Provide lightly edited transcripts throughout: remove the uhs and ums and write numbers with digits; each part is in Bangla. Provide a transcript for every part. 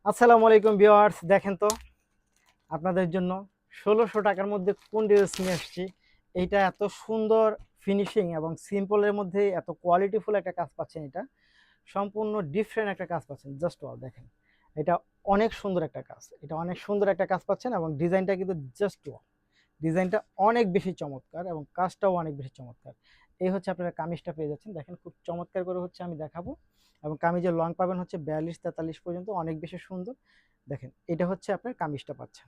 আসসালামু আলাইকুম ভিউয়ার্স, দেখেন তো আপনাদের জন্য ১৬০০ টাকার মধ্যে কোন ড্রেস নিয়ে আসছি। এইটা এত সুন্দর ফিনিশিং এবং সিম্পলের মধ্যে এত কোয়ালিটিফুল একটা কাজ পাচ্ছেন। এটা সম্পূর্ণ ডিফারেন্ট একটা কাজ পাচ্ছেন। জাস্ট ওয়াও, দেখেন এটা অনেক সুন্দর একটা কাজ। এটা অনেক সুন্দর একটা কাজ পাচ্ছেন এবং ডিজাইনটা কিন্তু জাস্ট ওয়াও। ডিজাইনটা অনেক বেশি চমৎকার এবং কাজটাও অনেক বেশি চমৎকার। এই হচ্ছে আপনারা কামিজটা পেয়ে যাচ্ছেন। দেখেন খুব চমৎকার করে হচ্ছে আমি দেখাবো এবং কামিজের লং পাবেন হচ্ছে ৪২-৪৩ পর্যন্ত, অনেক বেশি সুন্দর। দেখেন এটা হচ্ছে আপনার কামিজটা পাচ্ছেন।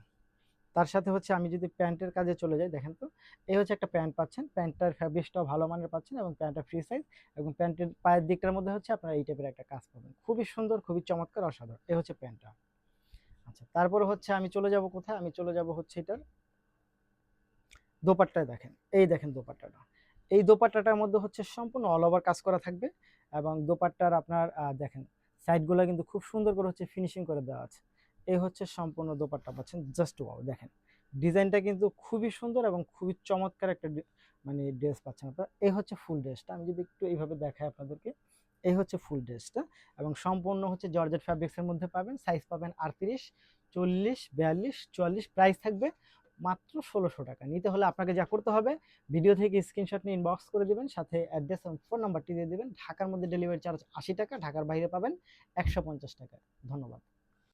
তার সাথে হচ্ছে আমি যদি প্যান্টের কাজে চলে যাই, দেখেন তো এই হচ্ছে একটা প্যান্ট পাচ্ছেন। প্যান্টটার ফ্যাব্রিক্সটাও ভালো মানের পাচ্ছেন এবং প্যান্টটা ফ্রি সাইজ এবং প্যান্টের পায়ের দিকটার মধ্যে হচ্ছে আপনারা এই টাইপের একটা কাজ পাবেন। খুবই সুন্দর, খুবই চমৎকার, অসাধারণ। এই হচ্ছে প্যান্টটা। আচ্ছা, তারপরে হচ্ছে আমি চলে যাব কোথায়, আমি চলে যাব হচ্ছে এটার দোপাট্টায়। দেখেন, এই দেখেন দোপাট্টাটা। এই দোপাট্টাটার মধ্যে হচ্ছে সম্পূর্ণ অল ওভার কাজ করা থাকবে এবং দোপাট্টার আপনার দেখেন সাইডগুলো কিন্তু খুব সুন্দর করে হচ্ছে ফিনিশিং করে দেওয়া আছে। এই হচ্ছে সম্পূর্ণ দোপাট্টা পাচ্ছেন। জাস্ট ওয়াও, দেখেন ডিজাইনটা কিন্তু খুবই সুন্দর এবং খুবই চমৎকার একটা মানে ড্রেস পাচ্ছেন আপনারা। এই হচ্ছে ফুল ড্রেসটা। আমি যদি একটু এইভাবে দেখাই আপনাদেরকে, এই হচ্ছে ফুল ড্রেসটা এবং সম্পূর্ণ হচ্ছে জর্জেট ফ্যাব্রিক্সের মধ্যে পাবেন। সাইজ পাবেন 38, 40, 42, 44। প্রাইস থাকবে মাত্র ১৬০০ টাকা। নিতে হলে আপনাকে যা করতে হবে, ভিডিও থেকে স্ক্রিনশট নিয়ে ইনবক্স করে দিবেন, সাথে অ্যাড্রেস এবং ফোন নাম্বারটি দিয়ে দিবেন। ঢাকার মধ্যে ডেলিভারি চার্জ ৮০ টাকা, ঢাকার বাইরে পাবেন ১৫০ টাকা। ধন্যবাদ।